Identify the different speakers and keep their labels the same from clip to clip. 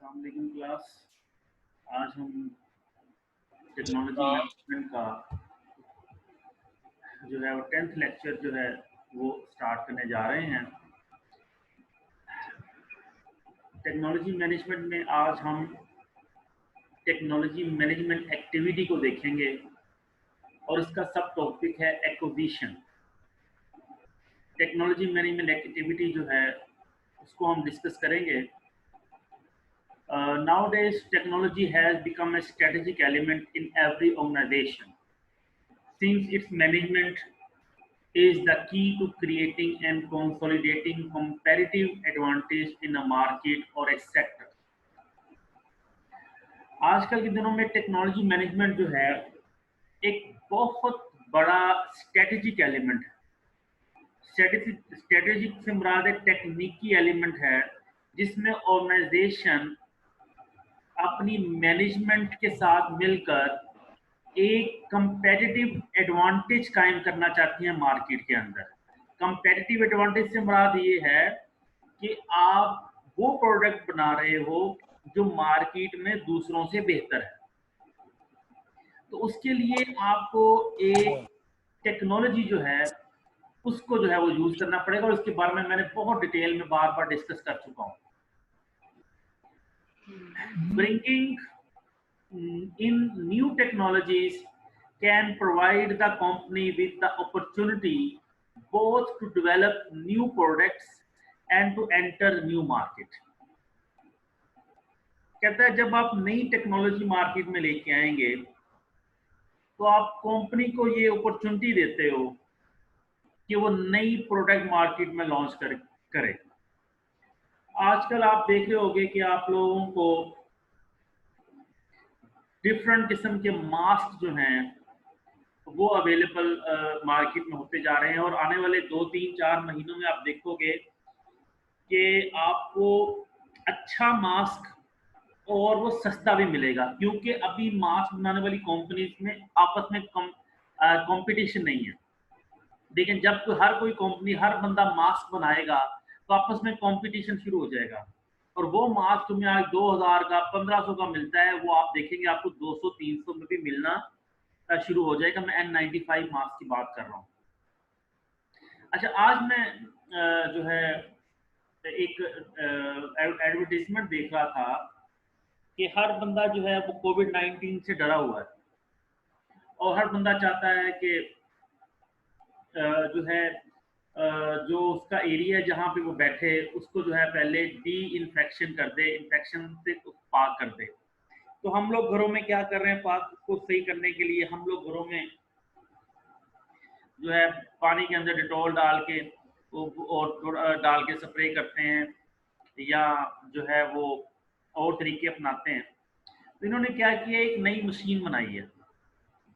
Speaker 1: अस्सलाम वालेकुम क्लास। आज हम टेक्नोलॉजी मैनेजमेंट का जो है वो 10th लेक्चर जो है वो स्टार्ट करने जा रहे हैं। टेक्नोलॉजी मैनेजमेंट में आज हम टेक्नोलॉजी मैनेजमेंट एक्टिविटी को देखेंगे और इसका सब टॉपिक है एक्विजिशन। टेक्नोलॉजी मैनेजमेंट एक्टिविटी जो है उसको हम डिस्कस करेंगे। Nowadays, technology has become a strategic element in every organization, since its management is the key to creating and consolidating comparative advantage in a market or a sector. आजकल के दिनों में technology management जो है एक बहुत बड़ा स्ट्रेटेजिक एलिमेंट है। स्ट्रेटेजिक से मुराद एक टेक्निकी एलिमेंट है जिसमें ऑर्गेनाइजेशन अपनी मैनेजमेंट के साथ मिलकर एक कंपेटिटिव एडवांटेज कायम करना चाहती हैं मार्केट के अंदर। कंपेटिटिव एडवांटेज से मुराद ये है कि आप वो प्रोडक्ट बना रहे हो जो मार्केट में दूसरों से बेहतर है, तो उसके लिए आपको एक टेक्नोलॉजी जो है उसको जो है वो यूज करना पड़ेगा और उसके बारे में मैंने बहुत डिटेल में बार बार डिस्कस कर चुका हूँ। Bringing in new technologies can provide the company with the opportunity both to develop new products and to enter new market. कहता है जब आप नई टेक्नोलॉजी मार्केट में लेके आएंगे तो आप कंपनी को ये अपॉर्चुनिटी देते हो कि वो नई प्रोडक्ट मार्केट में लॉन्च करे। आजकल आप देख रहे होंगे कि आप लोगों को डिफरेंट किस्म के मास्क जो हैं वो अवेलेबल मार्केट में होते जा रहे हैं और आने वाले 2-3-4 महीनों में आप देखोगे कि आपको अच्छा मास्क और वो सस्ता भी मिलेगा, क्योंकि अभी मास्क बनाने वाली कंपनीज में आपस में कंपटीशन नहीं है। लेकिन जब हर कोई कंपनी हर बंदा मास्क बनाएगा तो आपस में कंपटीशन शुरू हो जाएगा और वो मास्क तुम्हें आज 2000 का 1500 का मिलता है, वो आप देखेंगे आपको 200-300 में भी मिलना शुरू हो जाएगा। मैं N95 मास्क की बात कर रहा हूँ। अच्छा, आज मैं जो है एक एडवर्टाइजमेंट देख रहा था कि हर बंदा जो है वो कोविड-19 से डरा हुआ है और हर बंदा चाहता है कि जो है जो उसका एरिया जहाँ पे वो बैठे उसको जो है पहले डी इन्फेक्शन कर दे, इन्फेक्शन से पाक कर दे। तो हम लोग घरों में क्या कर रहे हैं, पाक को सही करने के लिए हम लोग घरों में जो है पानी के अंदर डिटॉल डाल के और डाल के स्प्रे करते हैं या जो है वो और तरीके अपनाते हैं। तो इन्होंने क्या किया, एक नई मशीन बनाई है,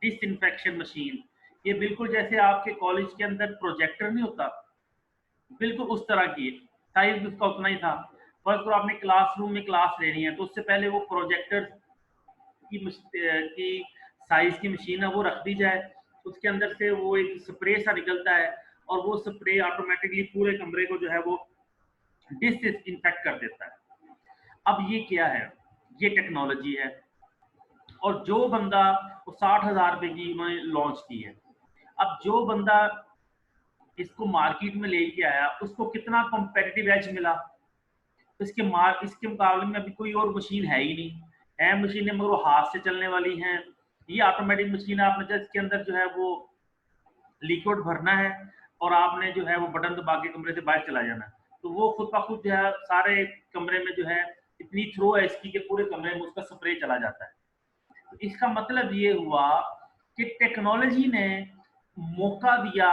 Speaker 1: डिसइंफेक्शन मशीन। ये बिल्कुल जैसे आपके कॉलेज के अंदर प्रोजेक्टर नहीं होता, बिल्कुल उस तरह की, साइज भी उसका उतना ही था। फर्स्ट तो आपने क्लासरूम में क्लास लेनी है तो उससे पहले वो प्रोजेक्टर की साइज की मशीन है वो रख दी जाए, उसके अंदर से वो एक स्प्रे सा निकलता है और वो स्प्रे ऑटोमेटिकली पूरे कमरे को जो है वो डिसइंफेक्ट कर देता है। अब ये क्या है, ये टेक्नोलॉजी है और जो बंदा वो 60,000 रुपए की उन्होंने लॉन्च की है। अब जो बंदा इसको मार्केट में लेके आया उसको कितना कॉम्पिटिटिव एज मिला, इसके मुकाबले में अभी कोई और मशीन है ही नहीं। है मशीनें मगर वो हाथ से चलने वाली हैं, ये ऑटोमेटिक मशीन है। आपने इसके अंदर जो है वो लिक्विड भरना है और आपने जो है वो बटन दबा के कमरे से बाहर चला जाना है, तो वो खुद ब खुद जो है सारे कमरे में जो है इतनी थ्रो है इसकी कि पूरे कमरे में उसका स्प्रे चला जाता है। तो इसका मतलब ये हुआ कि टेक्नोलॉजी ने मौका दिया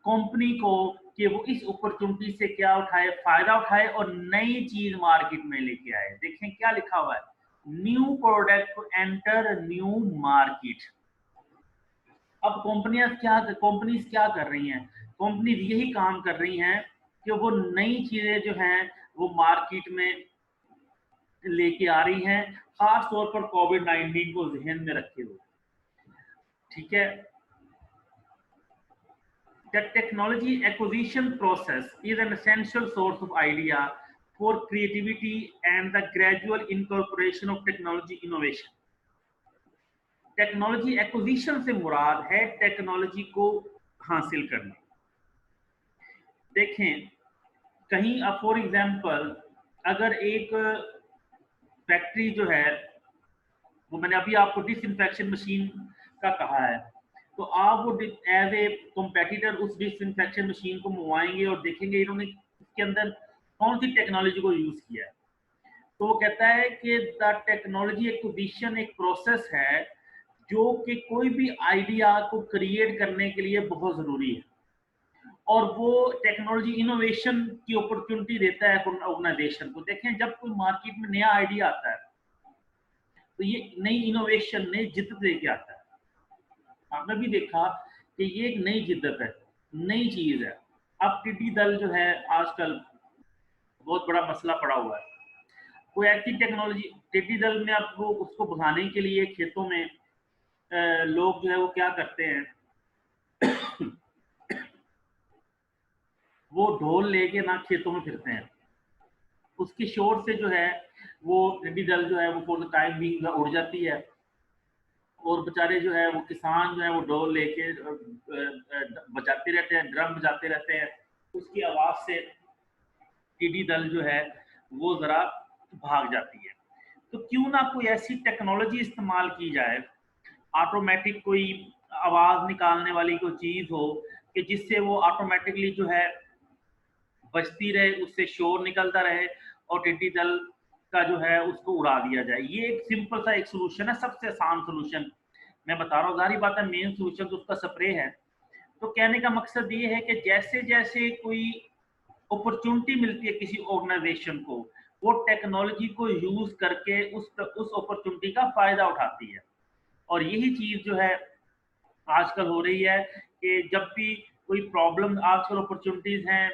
Speaker 1: कंपनी को कि वो इस अपॉर्चुनिटी से क्या उठाए, फायदा उठाए और नई चीज मार्केट में लेके आए। देखें क्या लिखा हुआ है, new product to enter new market. अब कंपनीज क्या कर रही हैं, कंपनीज यही काम कर रही हैं कि वो नई चीजें जो हैं वो मार्केट में लेके आ रही हैं, खास तौर पर कोविड-19 को जहन में रखे हुए। ठीक है, The technology acquisition process is an essential source of idea for creativity and the gradual incorporation of technology innovation. Technology acquisition से मुराद है टेक्नोलॉजी को हासिल करना। देखें कहीं अब फॉर एग्जांपल अगर एक फैक्ट्री जो है वो मैंने अभी आपको डिसइंफेक्शन मशीन का कहा है, तो आप वो एज ए कॉम्पिटिटर उस डिसइंफेक्शन मशीन को मंगवाएंगे और देखेंगे इन्होंने इसके अंदर कौन सी टेक्नोलॉजी को यूज किया है। तो वो कहता है कि द टेक्नोलॉजी एक्विजिशन एक प्रोसेस है जो कि कोई भी आइडिया को क्रिएट करने के लिए बहुत जरूरी है, और वो टेक्नोलॉजी इनोवेशन की अपॉर्चुनिटी देता है ऑर्गेनाइजेशन को। देखें जब कोई मार्केट में नया आइडिया आता है तो ये नई इनोवेशन नई जिद्दत लेके आता है। आपने भी देखा कि ये एक नई जिद्दत है, नई चीज है। अब टिड्डी दल जो है आजकल बहुत बड़ा मसला पड़ा हुआ है। कोई ऐसी टेक्नोलॉजी टिड्डी दल में अब वो उसको भगाने के लिए खेतों में लोग जो है वो क्या करते हैं वो ढोल लेके ना खेतों में फिरते हैं, उसकी शोर से जो है वो टिड्डी दल जो है वो फॉर द टाइम भी उड़ जाती है, और बेचारे जो है वो किसान जो है वो ढोल लेके बजाते रहते हैं, ड्रम बजाते रहते हैं, उसकी आवाज से टिड्डी दल जो है वो जरा भाग जाती है। तो क्यों ना कोई ऐसी टेक्नोलॉजी इस्तेमाल की जाए, ऑटोमेटिक कोई आवाज निकालने वाली कोई चीज हो कि जिससे वो ऑटोमेटिकली जो है बजती रहे, उससे शोर निकलता रहे और टिड्डी दल का जो है उसको उड़ा दिया जाए। ये एक सिंपल सा एक सोल्यूशन है, सबसे आसान सोल्यूशन मैं बता रहा हूँ। जाहिर बात है मेन सोल्यूशन तो उसका स्प्रे है। तो कहने का मकसद ये है कि जैसे जैसे कोई अपॉर्चुनिटी मिलती है किसी ऑर्गेनाइजेशन को, वो टेक्नोलॉजी को यूज करके उस अपॉर्चुनिटी का फायदा उठाती है। और यही चीज जो है आजकल हो रही है कि जब भी कोई प्रॉब्लम, आजकल अपॉर्चुनिटीज हैं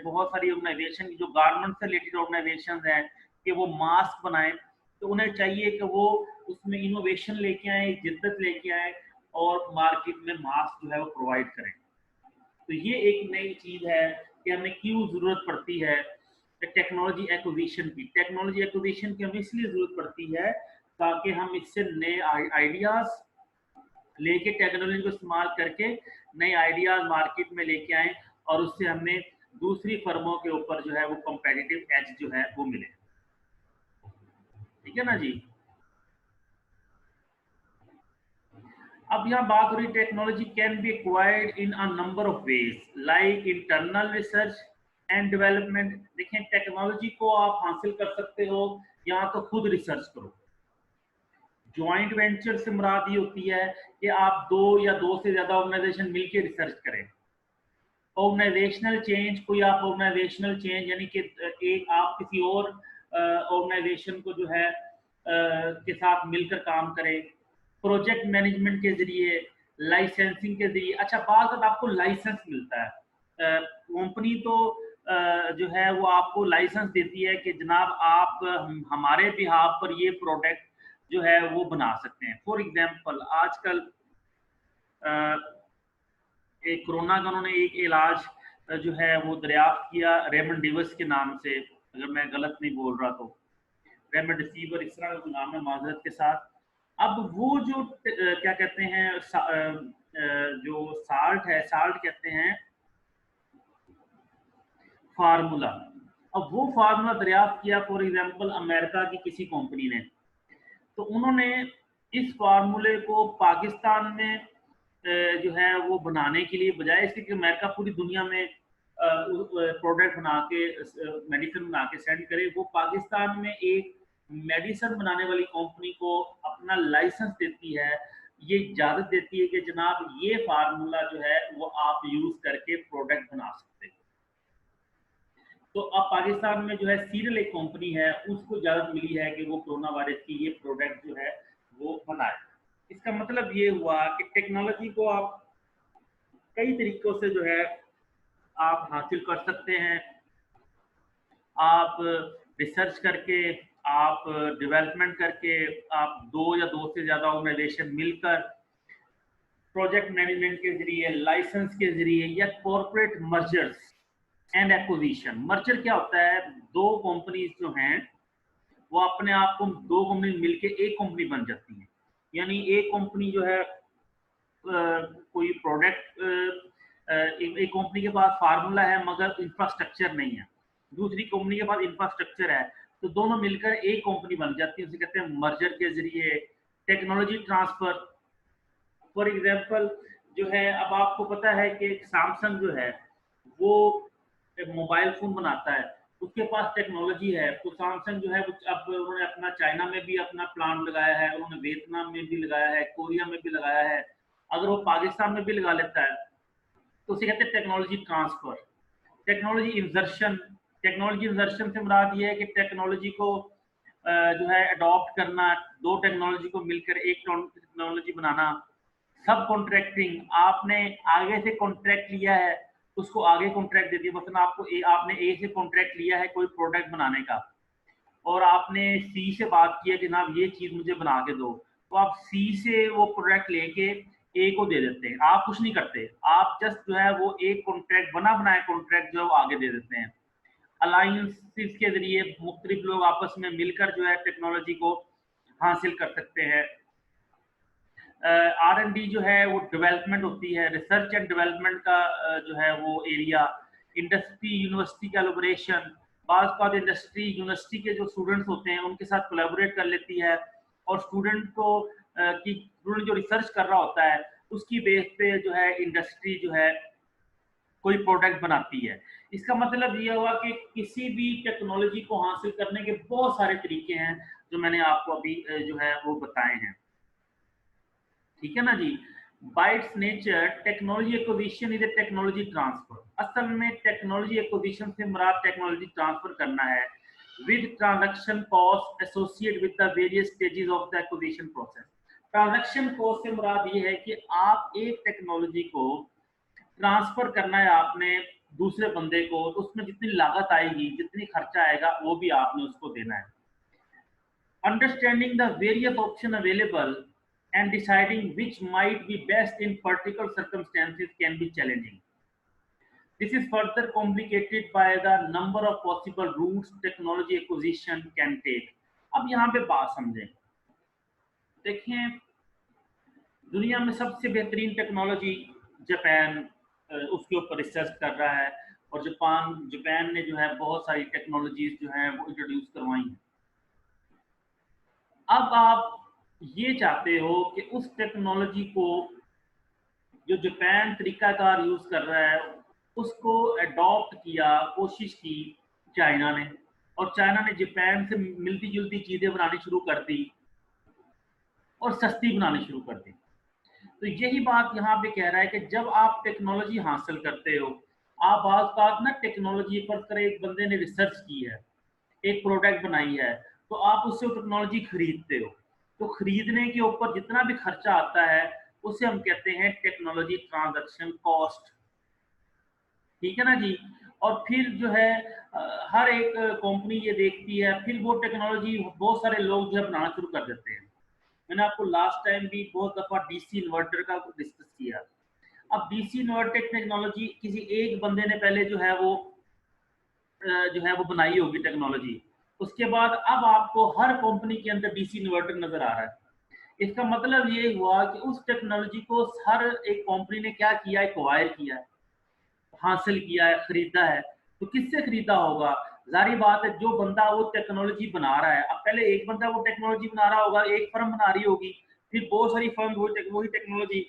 Speaker 1: बहुत सारी ऑर्गेनाइजेशन जो गारमेंट से रिलेटेड ऑर्गेनाइजेशन हैं कि वो मास्क बनाएं, तो उन्हें चाहिए कि वो उसमें इनोवेशन लेके आए, जिद्दत लेके आए और मार्केट में मास्क जो है वो प्रोवाइड करें। तो ये एक नई चीज है कि हमें क्यों जरूरत पड़ती है टेक्नोलॉजी एक्विजिशन की। टेक्नोलॉजी एक्विजिशन की हमें इसलिए जरूरत पड़ती है ताकि हम इससे नए आइडियाज लेके टेक्नोलॉजी को इस्तेमाल करके नए आइडियाज मार्केट में लेके आए और उससे हमें दूसरी फर्मों के ऊपर जो है वो कॉम्पिटिटिव एज जो है वो मिले। ठीक है ना जी। अब यहाँ बात हो रही technology can be acquired in a number of ways like internal research and development. देखें टेक्नोलॉजी को आप हासिल कर सकते हो या तो खुद रिसर्च करो। ज्वाइंट वेंचर से मुराद ये होती है कि आप दो या दो से ज्यादा ऑर्गेनाइजेशन मिलकर रिसर्च करें। ऑर्गेनाइजेशनल चेंज, कोई आप ऑर्गेनाइजेशनल चेंज यानी कि एक आप किसी और ऑर्गेनाइजेशन को जो है के साथ मिलकर काम करें। प्रोजेक्ट मैनेजमेंट के जरिए, लाइसेंसिंग के जरिए। अच्छा बात आपको लाइसेंस मिलता है, कंपनी तो जो है वो आपको लाइसेंस देती है कि जनाब आप हमारे बिहाफ पर ये प्रोडक्ट जो है वो बना सकते हैं। फॉर एग्जांपल आजकल एक कोरोना का उन्होंने एक इलाज जो है वो दरियाफ्त किया रेमडेसिविर के नाम से, अगर मैं गलत नहीं बोल रहा तो रेमडेसिविर इस तरह का नाम है माजरत के साथ। अब वो जो क्या कहते हैं जो साल्ट है, साल्ट कहते हैं फार्मूला। अब वो फार्मूला दरियाफ्त किया फॉर एग्जांपल अमेरिका की किसी कंपनी ने, तो उन्होंने इस फार्मूले को पाकिस्तान में जो है वो बनाने के लिए, बजाय इसके कि अमेरिका पूरी दुनिया में प्रोडक्ट बना के मेडिसिन बना के सेंड करे, वो पाकिस्तान में एक मेडिसिन बनाने वाली कंपनी को अपना लाइसेंस देती है, ये इजाजत देती है कि जनाब ये फार्मूला जो है वो आप यूज करके प्रोडक्ट बना सकते हैं। तो अब पाकिस्तान में जो है सीरियल एक कंपनी है, उसको इजाजत मिली है कि वो कोरोना वायरस की ये प्रोडक्ट जो है वो बनाए। इसका मतलब ये हुआ कि टेक्नोलॉजी को आप कई तरीकों से जो है आप हासिल कर सकते हैं। आप रिसर्च करके, आप डेवलपमेंट करके, आप दो या दो से ज्यादा ऑर्गेनाइजेशन मिलकर प्रोजेक्ट मैनेजमेंट के जरिए, लाइसेंस के जरिए या corporate mergers and acquisition. Merger क्या होता है, दो कंपनीज जो हैं वो अपने आप को, दो कंपनी मिलके एक कंपनी बन जाती है। यानी एक कंपनी जो है कोई प्रोडक्ट, एक कंपनी के पास फार्मूला है मगर इंफ्रास्ट्रक्चर नहीं है, दूसरी कंपनी के पास इंफ्रास्ट्रक्चर है, तो दोनों मिलकर एक कंपनी बन जाती है, उसे कहते हैं मर्जर के जरिए टेक्नोलॉजी ट्रांसफर। फॉर एग्जांपल जो है, अब आपको पता है कि सैमसंग जो है वो एक मोबाइल फोन बनाता है, उसके पास टेक्नोलॉजी है, तो सैमसंग जो है अब उन्होंने अपना चाइना में भी अपना प्लांट लगाया है, उन्होंने वियतनाम में भी लगाया है, कोरिया में भी लगाया है, अगर वो पाकिस्तान में भी लगा लेता है तो उसे कहते हैं technology transfer. Technology insertion, technology insertion से मुराद ये है कि टेक्नोलॉजी को जो है अडॉप्ट करना, दो टेक्नोलॉजी को मिलकर एक टेक्नोलॉजी बनाना। सब कॉन्ट्रैक्टिंग, आपने आगे से कॉन्ट्रैक्ट लिया है, उसको आगे कॉन्ट्रैक्ट दे दिया, मतलब आपने ए से कॉन्ट्रैक्ट लिया है कोई प्रोडक्ट बनाने का, और आपने सी से बात की है कि जनाब ये चीज मुझे बना के दो, तो आप सी से वो प्रोडक्ट लेके ए को दे देते हैं, आप कुछ नहीं करते, आप जस्ट जो है वो एक कॉन्ट्रैक्ट बना बनाया कॉन्ट्रैक्ट जो है वो आगे दे देते हैं। अलायंसेस के जरिए मुख्तलिफ लोग आपस में मिलकर जो है टेक्नोलॉजी को हासिल कर सकते हैं। R&D जो है वो डेवलपमेंट होती है, रिसर्च एंड डेवलपमेंट का जो है वो एरिया। इंडस्ट्री यूनिवर्सिटी कोलैबोरेशन, बाज़ इंडस्ट्री यूनिवर्सिटी के जो स्टूडेंट्स होते हैं उनके साथ कोलैबोरेट कर लेती है, और स्टूडेंट जो रिसर्च कर रहा होता है उसकी बेस पे जो है इंडस्ट्री जो है कोई प्रोडक्ट बनाती है। इसका मतलब ये हुआ कि किसी भी टेक्नोलॉजी को हासिल करने के बहुत सारे तरीके हैं जो मैंने आपको अभी जो है वो बताए हैं, ठीक है ना जी। By its nature technology acquisition is a technology transfer. असल में टेक्नोलॉजी एक्विजिशन से मुराद टेक्नोलॉजी ट्रांसफर करना है with transaction cost associate with the various stages of the acquisition process. Transaction cost से मुराद ये है कि आप एक टेक्नोलॉजी को ट्रांसफर करना है आपने दूसरे बंदे को, तो उसमें जितनी लागत आएगी, जितनी खर्चा आएगा, वो भी आपने उसको देना है। Understanding the various option available and deciding which might be best in particular circumstances can be challenging. This is further complicated by the number of possible routes technology acquisition can take. अब यहाँ पे बात समझें, देखें दुनिया में सबसे बेहतरीन टेक्नोलॉजी जापान उसके ऊपर रिसर्च कर रहा है, और जापान ने जो है बहुत सारी टेक्नोलॉजीज जो है वो इंट्रोड्यूस करवाई हैं। अब आप ये चाहते हो कि उस टेक्नोलॉजी को जो जापान तरीकाकार यूज कर रहा है उसको अडॉप्ट किया, कोशिश की चाइना ने, और चाइना ने जापान से मिलती जुलती चीजें बनानी शुरू कर दी और सस्ती बनानी शुरू कर दी। तो यही बात यहाँ पे कह रहा है कि जब आप टेक्नोलॉजी हासिल करते हो, आप बात ना टेक्नोलॉजी पर एक बंदे ने रिसर्च की है, एक प्रोडक्ट बनाई है, तो आप उससे टेक्नोलॉजी खरीदते हो, तो खरीदने के ऊपर जितना भी खर्चा आता है उसे हम कहते हैं टेक्नोलॉजी ट्रांजैक्शन कॉस्ट, ठीक है ना जी। और फिर जो है हर एक कंपनी ये देखती है, फिर वो टेक्नोलॉजी बहुत सारे लोग जो है बनाना शुरू कर देते हैं। मैंने आपको लास्ट टाइम भी बहुत दफा डीसी इन्वर्टर का डिस्कस किया। अब डीसी इन्वर्टर टेक्नोलॉजी किसी एक बंदे ने पहले जो है वो बनाई होगी टेक्नोलॉजी, उसके बाद अब आपको हर कंपनी के अंदर डीसी इन्वर्टर नजर आ रहा है। इसका मतलब ये हुआ कि उस टेक्नोलॉजी को हर एक कंपनी ने क्या किया, एक्वायर किया है, हासिल किया है, खरीदा है। तो किससे खरीदा होगा? जारी बात है जो बंदा वो टेक्नोलॉजी बना रहा है। अब पहले एक बंदा वो टेक्नोलॉजी बना रहा होगा, एक फर्म बना रही होगी, फिर बहुत सारी फर्म वही टेक्नोलॉजी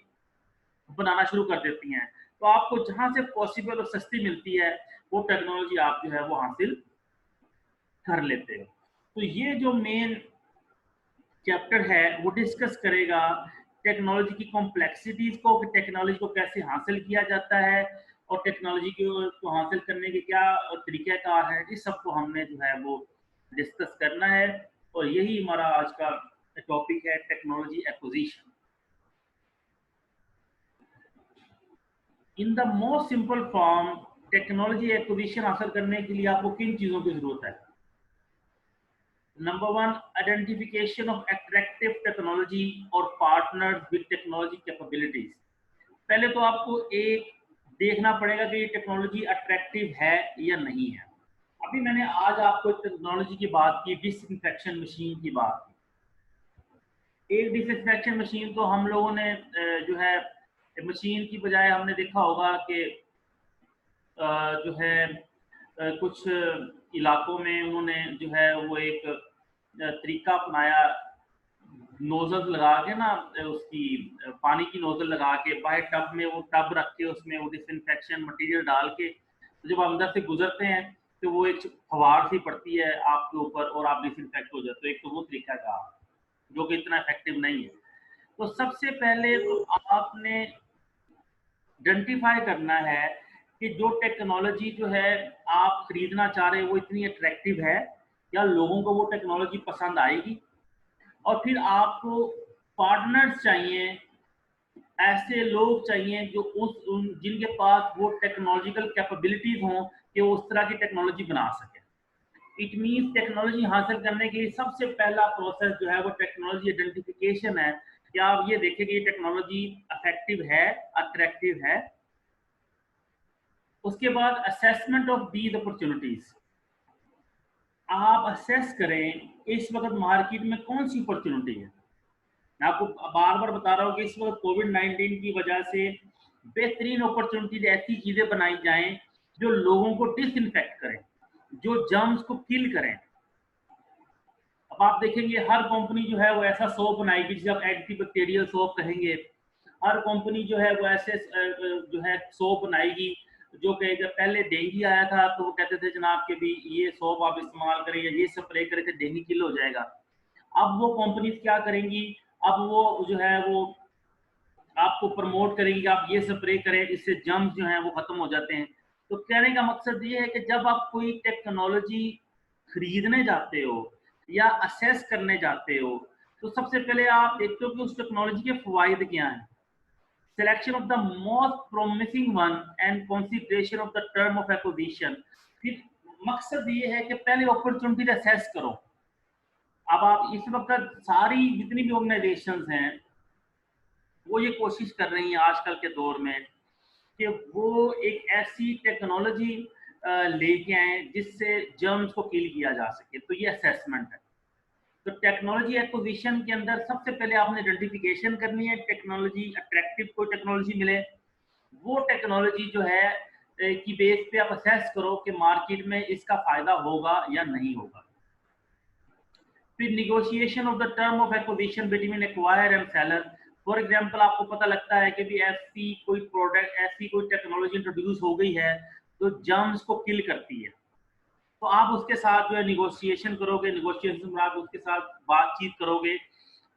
Speaker 1: बनाना शुरू कर देती हैं। तो आपको जहां से पॉसिबल और सस्ती मिलती है वो टेक्नोलॉजी आप जो है वो हासिल कर लेते हो। तो ये जो मेन चैप्टर है वो डिस्कस करेगा टेक्नोलॉजी की कॉम्प्लेक्सिटीज को, कि टेक्नोलॉजी को कैसे हासिल किया जाता है और टेक्नोलॉजी को हासिल करने के क्या तरीक़ाकार है। इस सब को हमने जो है वो डिस्कस करना है, और यही हमारा आज का टॉपिक है, technology acquisition. In the most simple form technology acquisition हासिल करने के लिए आपको किन चीज़ों की ज़रूरत है? Number 1, identification of attractive technology और पार्टनर्स विद टेक्नोलॉजी कैपेबिलिटीज। पहले तो आपको एक देखना पड़ेगा कि ये टेक्नोलॉजी अट्रैक्टिव है या नहीं है। अभी मैंने आज आपको टेक्नोलॉजी की बात की, डिसइंफेक्शन मशीन की बात की। एक डिसइंफेक्शन मशीन तो हम लोगों ने जो है मशीन की बजाय हमने देखा होगा कि जो है कुछ इलाकों में उन्होंने जो है वो एक तरीका अपनाया, नोजल लगा के ना, उसकी पानी की नोजल लगा के बाहर टब में, वो टब रख के उसमें वो डिसइंफेक्शन मटेरियल डाल के, तो जब अंदर से गुजरते हैं तो वो एक फवार सी पड़ती है आपके ऊपर और आप डिसइंफेक्ट हो जाते हो। एक तो वो तरीका का जो कि इतना इफेक्टिव नहीं है। तो सबसे पहले तो आपने आइडेंटिफाई करना है कि जो टेक्नोलॉजी जो है आप खरीदना चाह रहे हैं वो इतनी अट्रैक्टिव है, या लोगों को वो टेक्नोलॉजी पसंद आएगी। और फिर आपको पार्टनर्स चाहिए, ऐसे लोग चाहिए जो जिनके पास वो टेक्नोलॉजिकल कैपेबिलिटीज हों कि वो उस तरह की टेक्नोलॉजी बना सके। इट मीन्स टेक्नोलॉजी हासिल करने के लिए सबसे पहला प्रोसेस जो है वो टेक्नोलॉजी आइडेंटिफिकेशन है, कि आप ये देखें कि ये टेक्नोलॉजी अफेक्टिव है, अट्रैक्टिव है। उसके बाद असेसमेंट ऑफ दीज अपॉर्चुनिटीज, आप असेस करें इस वक्त मार्केट में कौन सी अपॉर्चुनिटी है। मैं आपको बार बार बता रहा हूँ कि इस वक्त कोविड-19 की वजह से बेहतरीन अपॉर्चुनिटीज, ऐसी चीजें बनाई जाएं जो लोगों को डिसइंफेक्ट करें, जो जर्म्स को किल करें। अब आप देखेंगे हर कंपनी जो है वो ऐसा सोप बनाएगी जिसे आप एंटीबैक्टीरियल सोप कहेंगे। हर कंपनी जो है वो ऐसे जो है सोप बनाएगी जो कि जब पहले डेंगू आया था तो वो कहते थे जनाब कि भी ये सोप आप इस्तेमाल करें या ये स्प्रे करें तो डेंगू किल हो जाएगा। अब वो कंपनीज क्या करेंगी, अब वो जो है वो आपको प्रमोट करेंगी कि आप ये स्प्रे करें, इससे जर्म्स जो हैं वो खत्म हो जाते हैं। तो कहने का मकसद ये है कि जब आप कोई टेक्नोलॉजी खरीदने जाते हो या असेस करने जाते हो तो सबसे पहले आप देखते हो कि उस टेक्नोलॉजी के फवायद क्या हैं। Selection of the most promising one and consideration of the term of acquisition. फिर मकसद ये है कि पहले अपॉर्चुनिटी असेस करो। अब आप इस वक्त सारी जितनी भी ऑर्गेनाइजेशंस हैं वो ये कोशिश कर रही हैं आजकल के दौर में कि वो एक ऐसी टेक्नोलॉजी लेके आए जिससे जर्म्स को किल किया जा सके। तो ये असेसमेंट है। तो टेक्नोलॉजी एक्विजिशन के अंदर सबसे पहले आपने आइडेंटिफिकेशन करनी है, टेक्नोलॉजी अट्रैक्टिव कोई टेक्नोलॉजी मिले, वो टेक्नोलॉजी जो है की बेस पे आप असेस करो कि मार्केट में इसका फायदा होगा या नहीं होगा। फिर negotiation of the term of acquisition between acquire and seller. For example आपको पता लगता है कि भी ऐसी कोई प्रोडक्ट, ऐसी कोई टेक्नोलॉजी इंट्रोड्यूस हो गई है जो जर्म्स को किल करती है, तो आप उसके साथ जो है निगोशिएशन करोगे, निगोशिएशन में आप उसके साथ बातचीत करोगे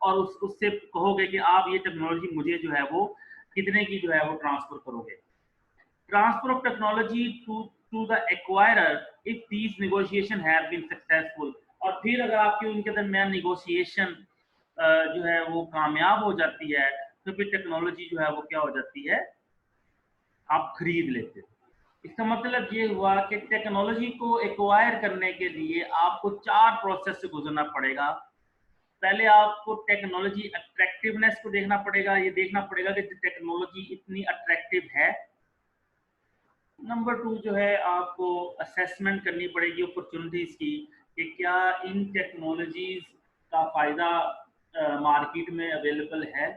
Speaker 1: और उससे कहोगे कि आप ये टेक्नोलॉजी मुझे जो है वो कितने की जो है वो ट्रांसफर करोगे। Transfer of technology to the acquirer if these negotiation have been successful. और फिर अगर आपकी उनके दरमियान निगोशिएशन जो है वो कामयाब हो जाती है तो फिर टेक्नोलॉजी जो है वो क्या हो जाती है, आप खरीद लेते हो। इसका मतलब ये हुआ कि टेक्नोलॉजी को एक्वायर करने के लिए आपको 4 प्रोसेस से गुजरना पड़ेगा। पहले आपको टेक्नोलॉजी अट्रैक्टिवनेस को देखना पड़ेगा, ये देखना पड़ेगा कि टेक्नोलॉजी इतनी अट्रैक्टिव है। नंबर 2 जो है आपको असेसमेंट करनी पड़ेगी अपॉर्चुनिटीज की कि क्या इन टेक्नोलॉजीज का फ़ायदा मार्केट में अवेलेबल है।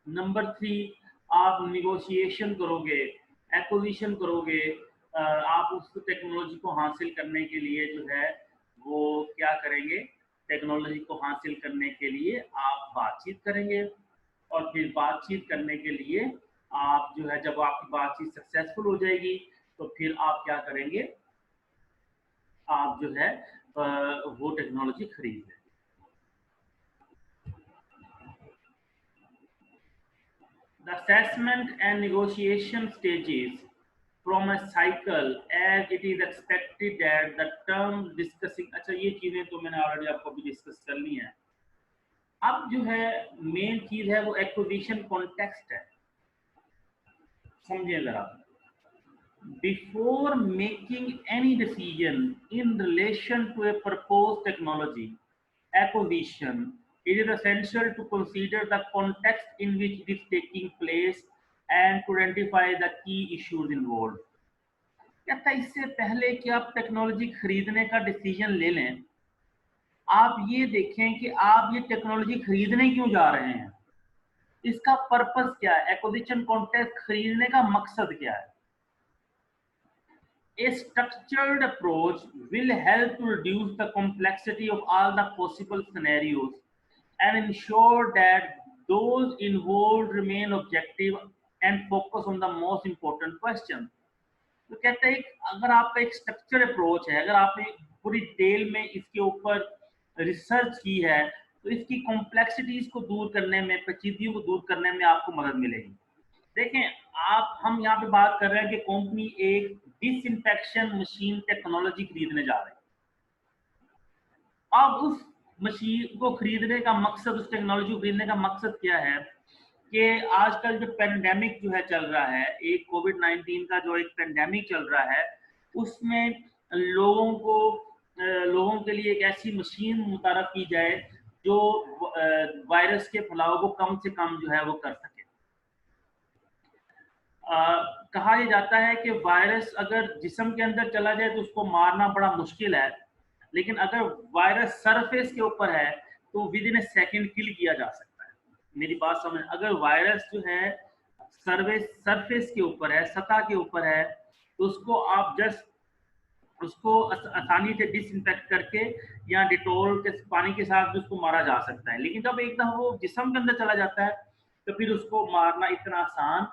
Speaker 1: नंबर 3 आप निगोशिएशन करोगे, एक्विजिशन करोगे, आप उस टेक्नोलॉजी को हासिल करने के लिए जो है वो क्या करेंगे, टेक्नोलॉजी को हासिल करने के लिए आप बातचीत करेंगे। और फिर बातचीत करने के लिए आप जो है जब आपकी बातचीत सक्सेसफुल हो जाएगी तो फिर आप क्या करेंगे, आप जो है वो टेक्नोलॉजी खरीद लें। The assessment and negotiation stages from a cycle as it is expected that the term discussing। अच्छा ये चीजें तो मैंने ऑलरेडी आपको भी डिस्कस कर ली हैं। अब जो है मेन चीज है वो एक्विजिशन कॉन्टेक्स्ट है, समझिए जरा। Before making any decision in relation to a proposed technology acquisition, it is essential to consider the context in which it is taking place and to identify the key issues involved. कहता है इससे पहले कि आप technology खरीदने का decision ले लें, आप ये देखें कि आप ये टेक्नोलॉजी खरीदने क्यों जा रहे हैं, इसका पर्पस क्या है, एक्विजिशन कॉन्टेक्स्ट खरीदने का मकसद क्या है. A structured approach will help to reduce the complexity of all the possible scenarios and ensure that those involved remain objective and focus on the most important question. तो कहते हैं अगर आपका एक स्ट्रक्चर अप्रोच है, अगर आपने पूरी डिटेल में इसके ऊपर रिसर्च की है, तो इसकी कॉम्प्लेक्सिटीज को दूर करने में, पेचीदगियों को दूर करने में आपको मदद मिलेगी. देखें, हम यहाँ पे बात कर रहे हैं कि कंपनी एक डिसइंफेक्शन मशीन टेक्नोलॉजी खरीदने जा रही है. अब उस मशीन को खरीदने का मकसद, उस टेक्नोलॉजी को खरीदने का मकसद क्या है कि आजकल जो पेंडेमिक जो है चल रहा है, एक कोविड-19 का जो एक पेंडेमिक चल रहा है, उसमें लोगों के लिए एक ऐसी मशीन मुतारफ की जाए जो वायरस के फैलाव को कम से कम जो है वो कर सके. कहा यह जाता है कि वायरस अगर जिस्म के अंदर चला जाए तो उसको मारना बड़ा मुश्किल है, लेकिन अगर वायरस सरफेस के ऊपर है तो विद इन ए सेकेंड किल किया जा सकता है. मेरी बात समझ, अगर वायरस जो है सरफेस के ऊपर है, सतह के ऊपर है, तो उसको आप जस्ट उसको आसानी से डिसइंफेक्ट करके या डिटॉल के पानी के साथ भी उसको मारा जा सकता है. लेकिन जब एकदम वो जिस्म के अंदर चला जाता है तो फिर उसको मारना इतना आसान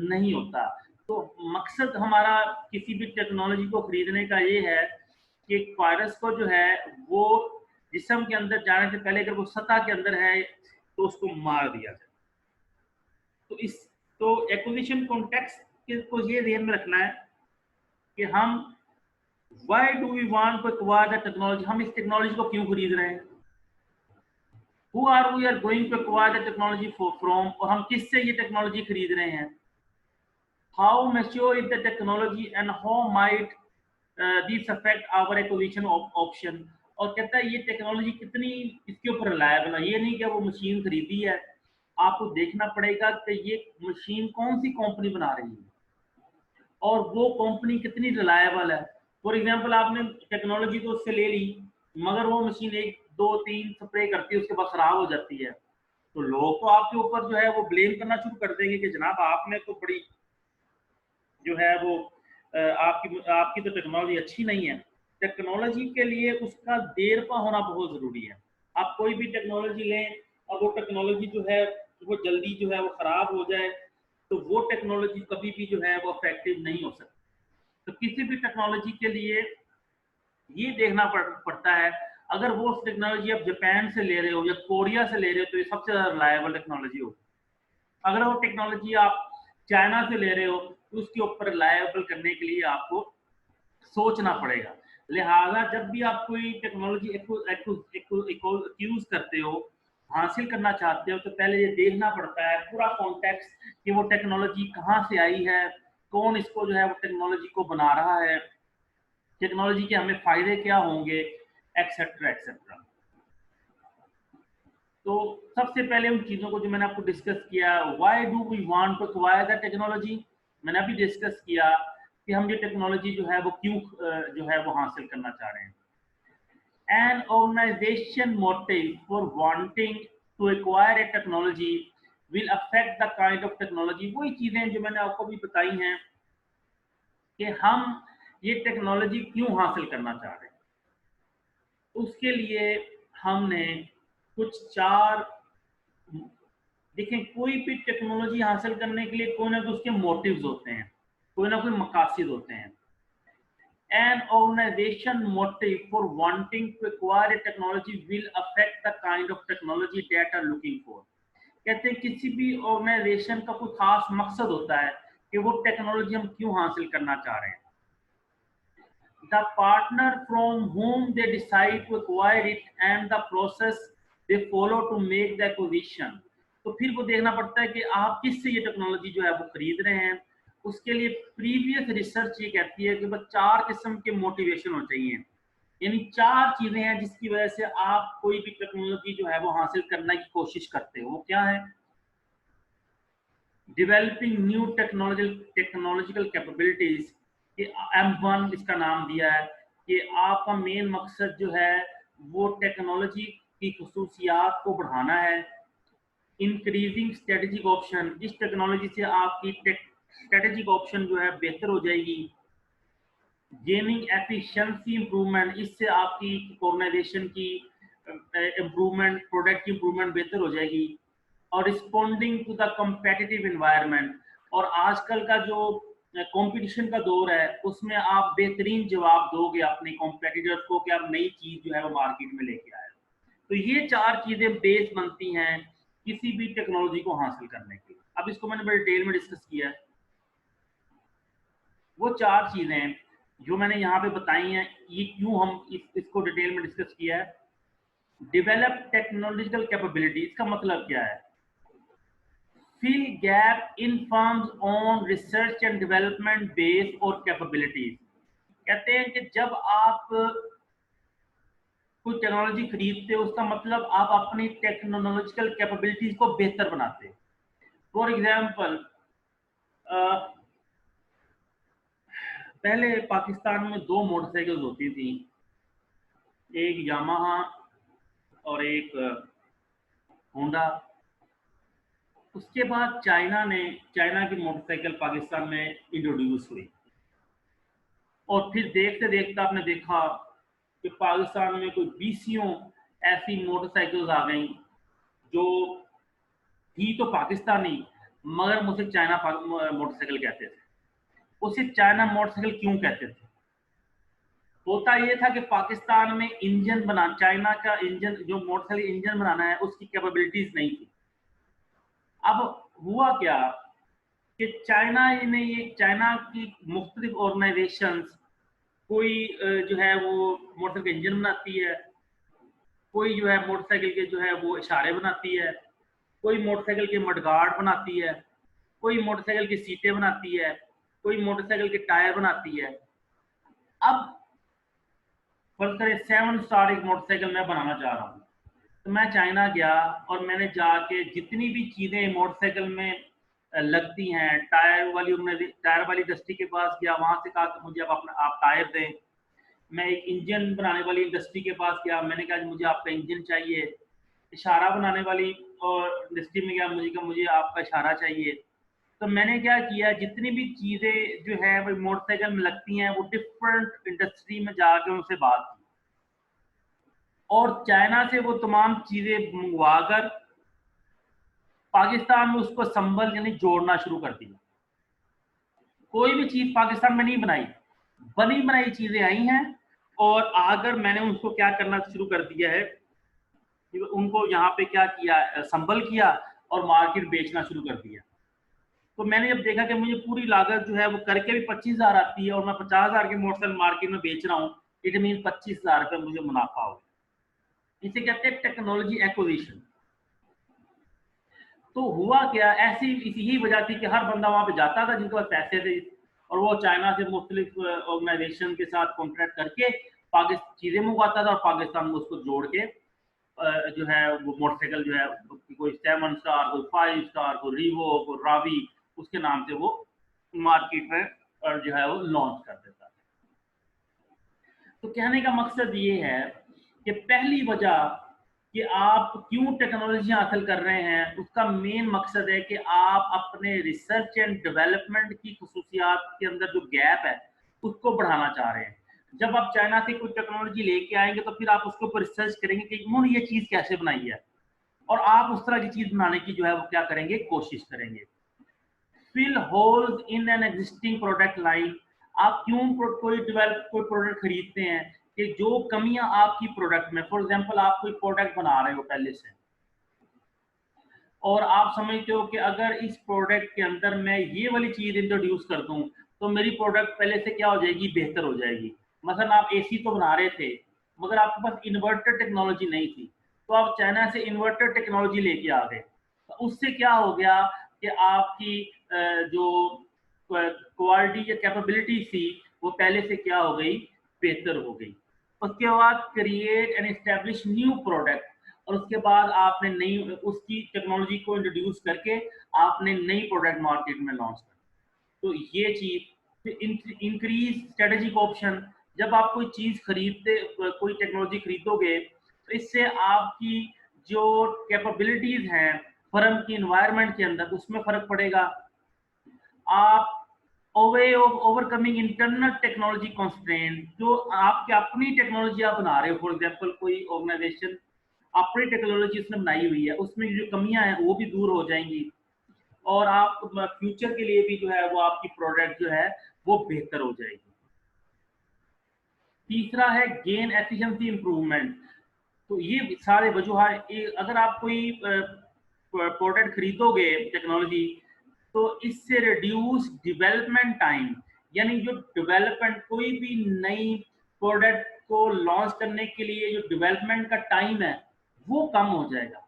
Speaker 1: नहीं होता. तो मकसद हमारा किसी भी टेक्नोलॉजी को खरीदने का ये है कि वायरस को जो है वो जिस्म के अंदर जाने से पहले अगर वो सतह के अंदर है तो उसको मार दिया जाए. तो एक्विजिशन कॉन्टेक्स्ट को ये ध्यान में रखना है कि हम why do we want to acquire the technology, हम इस टेक्नोलॉजी को क्यों खरीद रहे हैं, who are we are going to acquire the technology from, और हम किससे ये टेक्नोलॉजी खरीद रहे हैं, how mature is the technology and how might this affect our acquisition option. और कहता है ये टेक्नोलॉजी कितनी इसके ऊपर रिलायबल है. ये नहीं कि वो मशीन खरीदी है, आपको देखना पड़ेगा कि ये मशीन कौन सी कंपनी बना रही है और वो कंपनी कितनी रिलायबल है. फॉर एग्जाम्पल, आपने टेक्नोलॉजी तो उससे ले ली, मगर वो मशीन 1 2 3 स्प्रे करती है, उसके बाद खराब हो जाती है, तो लोग तो आपके ऊपर जो है वो ब्लेम करना शुरू कर देंगे कि जनाब आपने तो बड़ी जो है वो आपकी तो टेक्नोलॉजी अच्छी नहीं है. टेक्नोलॉजी के लिए उसका देर पा होना बहुत ज़रूरी है. आप कोई भी टेक्नोलॉजी लें और वो टेक्नोलॉजी जो है वो जल्दी जो है वो ख़राब हो जाए, तो वो टेक्नोलॉजी कभी भी जो है वो इफेक्टिव नहीं हो सकती. तो किसी भी टेक्नोलॉजी के लिए ये देखना पड़ता है, अगर वो टेक्नोलॉजी आप जापान से ले रहे हो या कोरिया से ले रहे हो तो ये सबसे ज़्यादा रिलायबल टेक्नोलॉजी होगी. अगर वो टेक्नोलॉजी आप चाइना से ले रहे हो तो उसके ऊपर रिलायबल करने के लिए आपको सोचना पड़ेगा. लिहाजा जब भी आप कोई टेक्नोलॉजी यूज करते हो, हासिल करना चाहते हो, तो पहले ये देखना पड़ता है पूरा कॉन्टेक्स्ट कि वो टेक्नोलॉजी कहाँ से आई है, कौन इसको जो है वो टेक्नोलॉजी को बना रहा है, टेक्नोलॉजी के हमें फायदे क्या होंगे, एक्सेट्रा एक्सेट्रा. तो सबसे पहले उन चीज़ों को जो मैंने आपको डिस्कस किया, why do we want to acquire the technology, मैंने अभी डिस्कस किया कि हम ये टेक्नोलॉजी जो है वो क्यों जो है वो हासिल करना चाह रहे हैं. An organization motive for wanting to acquire a technology will affect the kind of technology. वही चीज़ें जो मैंने आपको भी बताई हैं कि हम ये टेक्नोलॉजी क्यों हासिल करना चाह रहे हैं. उसके लिए हमने कुछ 4 देखें, कोई भी टेक्नोलॉजी हासिल करने के लिए कोई ना कोई उसके मोटिव्स होते हैं, कोई ना कोई मकासद होते हैं. An organization motive for wanting to acquire a technology will affect the kind of technology that are looking for. कहते हैं किसी भी ऑर्गेनाइजेशन का कोई खास मकसद होता है कि वो टेक्नोलॉजी हम क्यों हासिल करना चाह रहे हैं. The partner from whom they decide to acquire it and the process they follow to make the acquisition. तो फिर वो देखना पड़ता है कि आप किससे ये टेक्नोलॉजी जो है वो खरीद रहे हैं. उसके लिए प्रीवियस रिसर्च ये कहती है कि बस 4 किस्म के मोटिवेशन हो चाहिए, यानी 4 चीजें हैं जिसकी वजह से आप कोई भी टेक्नोलॉजी जो है वो हासिल करने की कोशिश करते हो. वो क्या है? डेवलपिंग न्यू टेक्नोलॉजिकल कैपेबिलिटीज, कि M1 इसका नाम दिया है कि आपका मेन मकसद जो है वो टेक्नोलॉजी की खसूसियात को बढ़ाना है। इंक्रीजिंग स्ट्रेटेजिक ऑप्शन, इस टेक्नोलॉजी से आपकी स्ट्रेटेजिक ऑप्शन जो है बेहतर हो जाएगी। गेनिंग एफिशिएंसी इंप्रूवमेंट, इससे आपकी ऑर्गेनाइजेशन की इम्प्रूवमेंट, प्रोडक्ट की इम्प्रूवमेंट बेहतर हो जाएगी। और responding to the competitive environment, और आजकल का जो कंपटीशन का दौर है उसमें आप बेहतरीन जवाब दोगे अपने कॉम्पिटिटर्स को कि आप नई चीज जो है वो मार्केट में लेके आए। तो ये 4 चीजें बेस बनती हैं किसी भी टेक्नोलॉजी को हासिल करने के लिए। अब इसको मैंने बड़े डिटेल में डिस्कस किया है। वो 4 चीजें जो मैंने यहाँ पे बताई हैं, ये क्यों हम इसको डिटेल में डिस्कस किया है। डेवलप टेक्नोलॉजिकल कैपेबिलिटी, इसका मतलब क्या है? fill gap in firms on research and development base और capabilities। कहते हैं कि जब आप कोई टेक्नोलॉजी खरीदते हो उसका मतलब आप अपनी टेक्नोलॉजिकल कैपेबिलिटीज को बेहतर बनाते हो। फॉर एग्जांपल, पहले पाकिस्तान में 2 मोटरसाइकिल्स होती थी, एक यामाहा और एक होंडा। उसके बाद चाइना की मोटरसाइकिल पाकिस्तान में इंट्रोड्यूस हुई, और फिर देखते देखते आपने देखा कि पाकिस्तान में कोई 20 ऐसी मोटरसाइकिल्स आ गई जो थी तो पाकिस्तानी, मगर मुझे चाइना मोटरसाइकिल कहते थे। उसे चाइना मोटरसाइकिल क्यों कहते थे? होता यह था कि पाकिस्तान में इंजन बना, चाइना का इंजन, जो मोटरसाइकिल इंजन बनाना है उसकी कैपेबिलिटीज नहीं थी। अब हुआ क्या कि चाइना की मुख्तलिफ ऑर्गेनाइजेशंस, कोई जो है वो मोटरसाइकिल के इंजन बनाती है, कोई जो है मोटरसाइकिल के जो है वो इशारे बनाती है, कोई मोटरसाइकिल के मडगार्ड बनाती है, कोई मोटरसाइकिल की सीटें बनाती है, कोई मोटरसाइकिल के टायर बनाती है। अब फर्ज करें 7 स्टार एक मोटरसाइकिल मैं बनाना चाह रहा हूँ, तो मैं चाइना गया और मैंने जाके जितनी भी चीज़ें मोटरसाइकिल में लगती हैं, टायर वाली इंडस्ट्री के पास गया, वहां से कहा कि मुझे आप टायर दें। मैं एक इंजन बनाने वाली इंडस्ट्री के पास गया, मैंने कहा मुझे आपका इंजन चाहिए। इशारा बनाने वाली और इंडस्ट्री में गया, मुझे आपका इशारा चाहिए। तो मैंने क्या किया, जितनी भी चीज़ें जो है वो मोटरसाइकिल में लगती हैं वो डिफरेंट इंडस्ट्री में जाके उनसे बात की, और चाइना से वो तमाम चीज़ें मंगवा कर पाकिस्तान में उसको संभल यानी जोड़ना शुरू कर दिया। कोई भी चीज़ पाकिस्तान में नहीं बनाई, बनी बनाई चीज़ें आई हैं, और अगर मैंने उसको क्या करना शुरू कर दिया है, उनको यहाँ पे क्या किया, संभल किया और मार्केट बेचना शुरू कर दिया। तो मैंने जब देखा कि मुझे पूरी लागत जो है वो करके भी 25,000 आती है और मैं 50,000 के मोटरसाइकिल मार्केट में बेच रहा हूँ, इट मीन 25,000 रुपये मुझे मुनाफा हो। इसे कहते हैं टेक्नोलॉजी एक्विजिशन। तो हुआ क्या, इसी वजह थी कि हर बंदा वहां पे जाता था जिनके पास पैसे थे, और वो चाइना से मुख्तलिफ ऑर्गेनाइजेशन के साथ कॉन्ट्रैक्ट करके पाकिस्तान चीज़ें मंगवाता था, और पाकिस्तान में उसको जोड़ के जो है वो मोटरसाइकिल जो है कोई 7 स्टार, कोई 5 स्टार, कोई रीवो, कोई रावी, उसके नाम से वो मार्केट में जो है वो लॉन्च कर देता है। तो कहने का मकसद ये है कि पहली वजह कि आप क्यों टेक्नोलॉजी हासिल कर रहे हैं, उसका मेन मकसद है कि आप अपने रिसर्च एंड डेवलपमेंट की खसूसियात के अंदर जो गैप है उसको बढ़ाना चाह रहे हैं। जब आप चाइना से कोई टेक्नोलॉजी लेके आएंगे तो फिर आप उसके ऊपर रिसर्च करेंगे कि उन्होंने ये चीज़ कैसे बनाई है, और आप उस तरह की चीज़ बनाने की जो है वो क्या करेंगे, कोशिश करेंगे। Fill holes in an existing product line, आप क्यों कोई प्रोडक्ट खरीदते हैं कि जो कमियां आपकी प्रोडक्ट में, फॉर एग्जांपल आप कोई प्रोडक्ट बना रहे हो पहले से, और आप समझते हो कि अगर इस प्रोडक्ट के अंदर मैं ये वाली चीज़ इंट्रोड्यूस कर दूं तो मेरी प्रोडक्ट पहले से क्या हो जाएगी, बेहतर हो जाएगी। मसलन आप एसी तो बना रहे थे मगर आपके पास इन्वर्टर टेक्नोलॉजी नहीं थी, तो आप चाइना से इन्वर्टर टेक्नोलॉजी लेके आ गए। तो उससे क्या हो गया कि आपकी जो क्वालिटी या कैपेबिलिटी थी वो पहले से क्या हो गई, बेहतर हो गई। उसके बाद create and establish new product, और उसके बाद आपने नई उसकी टेक्नोलॉजी को इंट्रोड्यूस करके आपने नई प्रोडक्ट मार्केट में लॉन्च कर। तो ये चीज इंक्रीज स्ट्रेटेजिक ऑप्शन, जब आप कोई चीज खरीदते, कोई टेक्नोलॉजी खरीदोगे तो इससे आपकी जो कैपेबिलिटीज हैं फर्म की इन्वायरमेंट के अंदर उसमें फर्क पड़ेगा। आप way of overcoming internal technology constraint, जो आपकी अपनी टेक्नोलॉजी आप बना रहे हो, फॉर एग्जांपल कोई ऑर्गेनाइजेशन अपनी टेक्नोलॉजी उसने बनाई हुई है, उसमें जो कमियां हैं वो भी दूर हो जाएंगी और आप फ्यूचर के लिए भी जो है वो आपकी प्रोडक्ट जो है वो बेहतर हो जाएगी। तीसरा है गेन एफिशिएंसी इंप्रूवमेंट। तो ये सारे वजूहत, अगर आप कोई प्रोडक्ट खरीदोगे टेक्नोलॉजी तो इससे रिड्यूस डेवलपमेंट टाइम, यानी जो डेवलपमेंट कोई भी नई प्रोडक्ट को लॉन्च करने के लिए जो डेवलपमेंट का टाइम है वो कम हो जाएगा।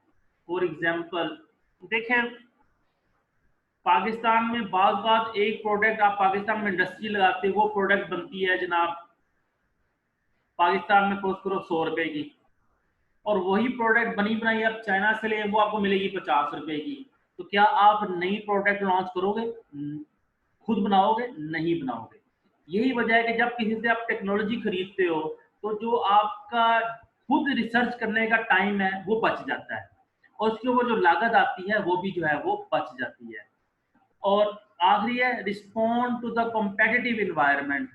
Speaker 1: फॉर एग्जांपल देखें, पाकिस्तान में बात एक प्रोडक्ट आप पाकिस्तान में इंडस्ट्री लगाते हो, वो प्रोडक्ट बनती है जनाब पाकिस्तान में खोज करो 100 रुपए की, और वही प्रोडक्ट बनी बनाई आप चाइना से ले वो आपको मिलेगी 50 रुपए की। तो क्या आप नई प्रोडक्ट लॉन्च करोगे? खुद बनाओगे? नहीं बनाओगे। यही वजह है कि जब किसी से आप टेक्नोलॉजी खरीदते हो तो जो आपका खुद रिसर्च करने का टाइम है वो बच जाता है और उसके ऊपर जो लागत आती है वो भी जो है वो बच जाती है। और आखिरी है respond to the competitive environment.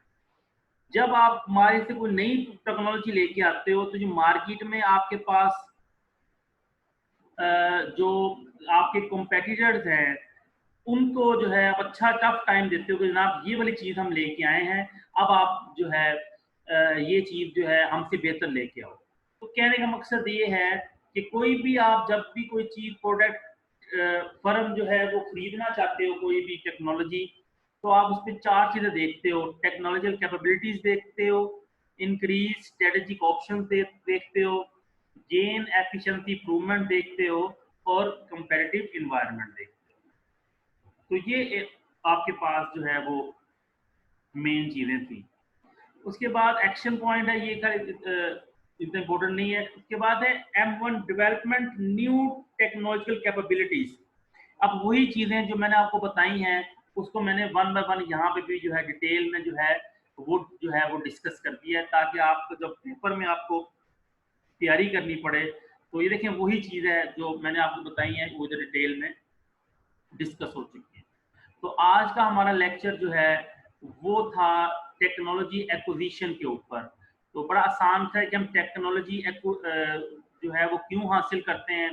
Speaker 1: जब आप हमारे से कोई नई टेक्नोलॉजी लेके आते हो तो जो मार्केट में आपके पास जो आपके कॉम्पिटिटर्स हैं उनको जो है आप अच्छा टफ टाइम देते हो कि जनाब ये वाली चीज़ हम लेके आए हैं, अब आप जो है ये चीज़ जो है हमसे बेहतर लेके आओ। तो कहने का मकसद ये है कि कोई भी आप जब भी कोई चीज़ प्रोडक्ट फर्म जो है वो खरीदना चाहते हो कोई भी टेक्नोलॉजी, तो आप उस पर 4 चीज़ें देखते हो। टेक्नोलॉजिकल कैपेबिलिटीज देखते हो, इंक्रीज स्ट्रेटेजिक ऑप्शन देखते हो, गेन एफिशिएंसी इंप्रूवमेंट देखते हो और कंपैरेटिव इन्वायरमेंट देखते हो। तो ये आपके पास जो है वो मेन चीज़ें थी। उसके बाद एक्शन पॉइंट है, ये इतना इंपॉर्टेंट नहीं है। उसके बाद है M1 development new technological capabilities. अब वही चीज़ें जो मैंने आपको बताई हैं उसको मैंने वन बाय वन यहाँ पे भी जो है डिटेल में जो है वो डिस्कस कर दिया है, ताकि आपको जब पेपर में आपको तैयारी करनी पड़े तो ये देखें वही चीज़ है जो मैंने आपको बताई है वो जो डिटेल में डिस्कस हो चुकी है। तो आज का हमारा लेक्चर जो है वो था टेक्नोलॉजी एक्विजिशन के ऊपर। तो बड़ा आसान था कि हम टेक्नोलॉजी जो है वो क्यों हासिल करते हैं।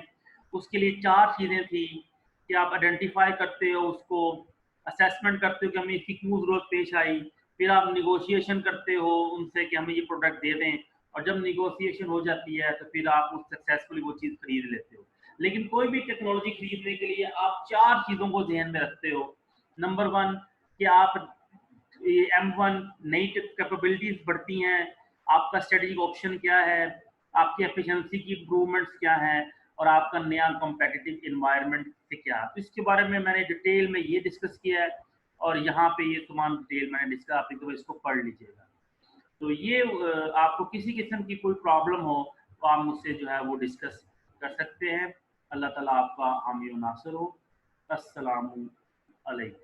Speaker 1: उसके लिए 4 चीज़ें थी कि आप आइडेंटिफाई करते हो उसको, असेसमेंट करते हो कि हमें इसकी क्यों ज़रूरत पेश आई, फिर आप निगोशिएशन करते हो उनसे कि हमें ये प्रोडक्ट दे दें, और जब निगोशिएशन हो जाती है तो फिर आप उस सक्सेसफुली वो चीज़ खरीद लेते हो। लेकिन कोई भी टेक्नोलॉजी खरीदने के लिए आप 4 चीज़ों को ध्यान में रखते हो। नंबर 1 कि आप M1 नई कैपेबिलिटीज बढ़ती हैं, आपका स्ट्रेटेजिक ऑप्शन क्या है, आपकी एफिशिएंसी की इंप्रूवमेंट्स क्या है और आपका नया कॉम्पिटिटिव इन्वायरमेंट से क्या है। तो इसके बारे में मैंने डिटेल में ये डिस्कस किया है और यहाँ पे ये तमाम डिटेल मैंने डिस्कस, आप एक इसको पढ़ लीजिएगा। तो ये आपको किसी किस्म की कोई प्रॉब्लम हो तो आप मुझसे जो है वो डिस्कस कर सकते हैं। अल्लाह ताला आपका हामी नासिर हो। अस्सलामु अलैकुम।